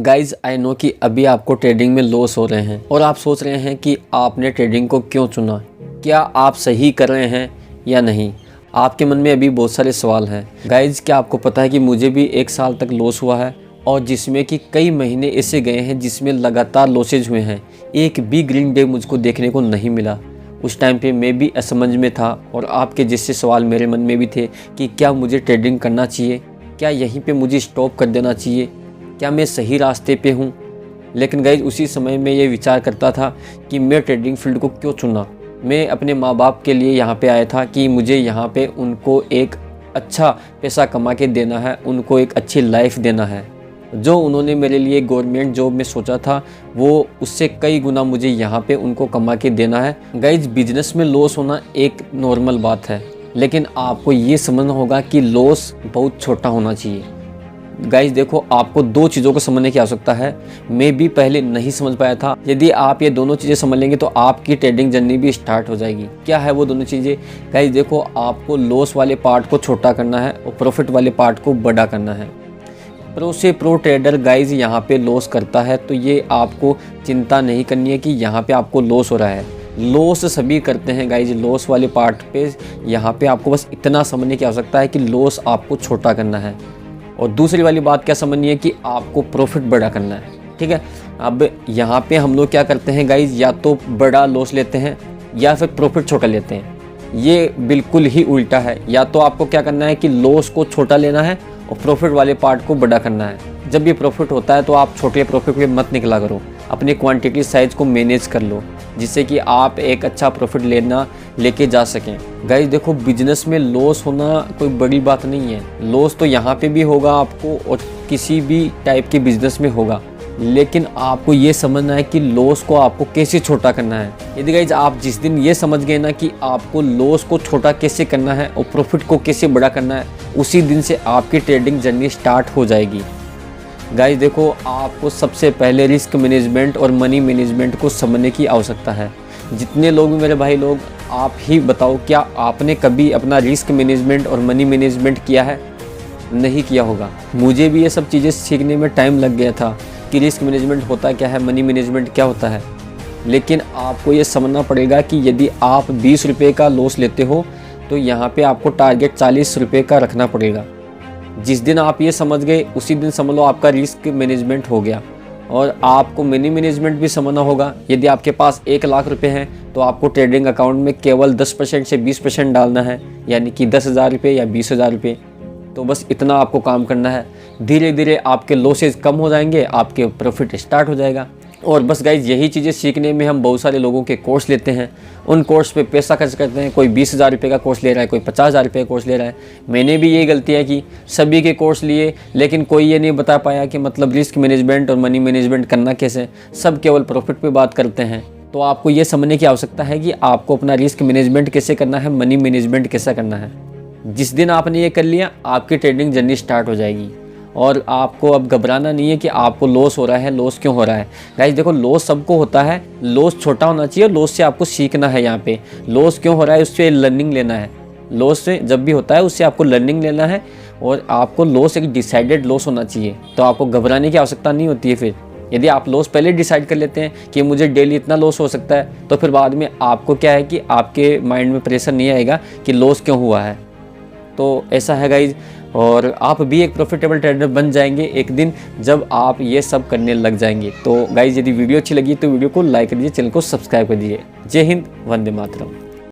Guys I know कि अभी आपको ट्रेडिंग में लॉस हो रहे हैं और आप सोच रहे हैं कि आपने ट्रेडिंग को क्यों चुना, क्या आप सही कर रहे हैं या नहीं। आपके मन में अभी बहुत सारे सवाल हैं। गाइज क्या आपको पता है कि मुझे भी 1 साल तक लॉस हुआ है और जिसमें कि कई महीने ऐसे गए हैं जिसमें लगातार लॉसेज हुए हैं। एक भी ग्रीन डे मुझको देखने को नहीं मिला। उस टाइम पे मैं भी असमंझ में था और आपके जैसे सवाल मेरे मन में भी थे कि क्या मुझे ट्रेडिंग करना चाहिए, क्या यहीं पे मुझे स्टॉप कर देना चाहिए, क्या मैं सही रास्ते पे हूँ। लेकिन गाइज उसी समय मैं ये विचार करता था कि मैं ट्रेडिंग फील्ड को क्यों चुना। मैं अपने माँ बाप के लिए यहाँ पे आया था कि मुझे यहाँ पे उनको एक अच्छा पैसा कमा के देना है, उनको एक अच्छी लाइफ देना है। जो उन्होंने मेरे लिए गवर्नमेंट जॉब में सोचा था वो उससे कई गुना मुझे यहाँ पे उनको कमा के देना है। गाइज बिजनेस में लॉस होना एक नॉर्मल बात है, लेकिन आपको ये समझना होगा कि लॉस बहुत छोटा होना चाहिए। गाइज देखो, आपको 2 चीज़ों को समझने की आवश्यकता है। मैं भी पहले नहीं समझ पाया था। यदि आप ये दोनों चीज़ें समझ लेंगे तो आपकी ट्रेडिंग जर्नी भी स्टार्ट हो जाएगी। क्या है वो दोनों चीज़ें? गाइज देखो, आपको लॉस वाले पार्ट को छोटा करना है और प्रॉफिट वाले पार्ट को बड़ा करना है। प्रो से प्रो ट्रेडर गाइज यहाँ पे लॉस करता है तो ये आपको चिंता नहीं करनी है कि यहाँ पे आपको लॉस हो रहा है। लॉस सभी करते हैं गाइज। लॉस वाले पार्ट पे यहाँ पे आपको बस इतना समझने की आवश्यकता है कि लॉस आपको छोटा करना है। और दूसरी वाली बात क्या समझनी है कि आपको प्रॉफिट बड़ा करना है। ठीक है, अब यहाँ पे हम लोग क्या करते हैं गाइज, या तो बड़ा लॉस लेते हैं या फिर प्रॉफिट छोटा लेते हैं। ये बिल्कुल ही उल्टा है। या तो आपको क्या करना है कि लॉस को छोटा लेना है और प्रॉफिट वाले पार्ट को बड़ा करना है। जब ये प्रॉफिट होता है तो आप छोटे प्रॉफिट पे मत निकला करो, अपनी क्वांटिटी साइज को मैनेज कर लो जिससे कि आप एक अच्छा प्रॉफिट लेके जा सकें। गाइस देखो, बिजनेस में लॉस होना कोई बड़ी बात नहीं है। लॉस तो यहाँ पे भी होगा आपको और किसी भी टाइप के बिजनेस में होगा, लेकिन आपको ये समझना है कि लॉस को आपको कैसे छोटा करना है। यदि गाइज आप जिस दिन ये समझ गए ना कि आपको लॉस को छोटा कैसे करना है और प्रॉफिट को कैसे बड़ा करना है, उसी दिन से आपकी ट्रेडिंग जर्नी स्टार्ट हो जाएगी। गाइज देखो, आपको सबसे पहले रिस्क मैनेजमेंट और मनी मैनेजमेंट को समझने की आवश्यकता है। जितने लोग मेरे भाई लोग, आप ही बताओ, क्या आपने कभी अपना रिस्क मैनेजमेंट और मनी मैनेजमेंट किया है? नहीं किया होगा। मुझे भी ये सब चीज़ें सीखने में टाइम लग गया था कि रिस्क मैनेजमेंट होता क्या है, मनी मैनेजमेंट क्या होता है। लेकिन आपको ये समझना पड़ेगा कि यदि आप 20 रुपये का लॉस लेते हो तो यहाँ पे आपको टारगेट 40 रुपये का रखना पड़ेगा। जिस दिन आप ये समझ गए उसी दिन समझ लो आपका रिस्क मैनेजमेंट हो गया। और आपको मनी मैनेजमेंट भी समझना होगा। यदि आपके पास 1 लाख रुपये हैं तो आपको ट्रेडिंग अकाउंट में केवल 10% से 20% डालना है, यानी कि 10,000 रुपये या 20,000 रुपये। तो बस इतना आपको काम करना है। धीरे धीरे आपके लॉसेज कम हो जाएंगे, आपके प्रॉफिट स्टार्ट हो जाएगा। और बस गाइज यही चीज़ें सीखने में हम बहुत सारे लोगों के कोर्स लेते हैं, उन कोर्स पे पैसा खर्च करते हैं। कोई 20,000 रुपये का कोर्स ले रहा है, कोई 50,000 रुपये का कोर्स ले रहा है। मैंने भी यही गलतियाँ की, सभी के कोर्स लिए, लेकिन कोई ये नहीं बता पाया कि मतलब रिस्क मैनेजमेंट और मनी मैनेजमेंट करना कैसे। सब केवल प्रॉफिट पे बात करते हैं। तो आपको ये समझने की आवश्यकता है कि आपको अपना रिस्क मैनेजमेंट कैसे करना है, मनी मैनेजमेंट कैसे करना है। जिस दिन आपने ये कर लिया, आपकी ट्रेडिंग जर्नी स्टार्ट हो जाएगी। और आपको अब घबराना नहीं है कि आपको लॉस हो रहा है। लॉस क्यों हो रहा है? गाइस देखो, लॉस सबको होता है। लॉस छोटा होना चाहिए, लॉस से आपको सीखना है। यहाँ पे लॉस क्यों हो रहा है उससे लर्निंग लेना है। लॉस से जब भी होता है उससे आपको लर्निंग लेना है और आपको लॉस एक डिसाइडेड लॉस होना चाहिए। तो आपको घबराने की आवश्यकता नहीं होती है। फिर यदि आप लॉस पहले डिसाइड कर लेते हैं कि मुझे डेली इतना लॉस हो सकता है, तो फिर बाद में आपको क्या है कि आपके माइंड में प्रेशर नहीं आएगा कि लॉस क्यों हुआ है। तो ऐसा है गाइज, और आप भी एक प्रॉफिटेबल ट्रेडर बन जाएंगे एक दिन जब आप ये सब करने लग जाएंगे। तो गाइज यदि वीडियो अच्छी लगी तो वीडियो को लाइक कर दीजिए, चैनल को सब्सक्राइब कर दीजिए। जय हिंद, वंदे मातरम।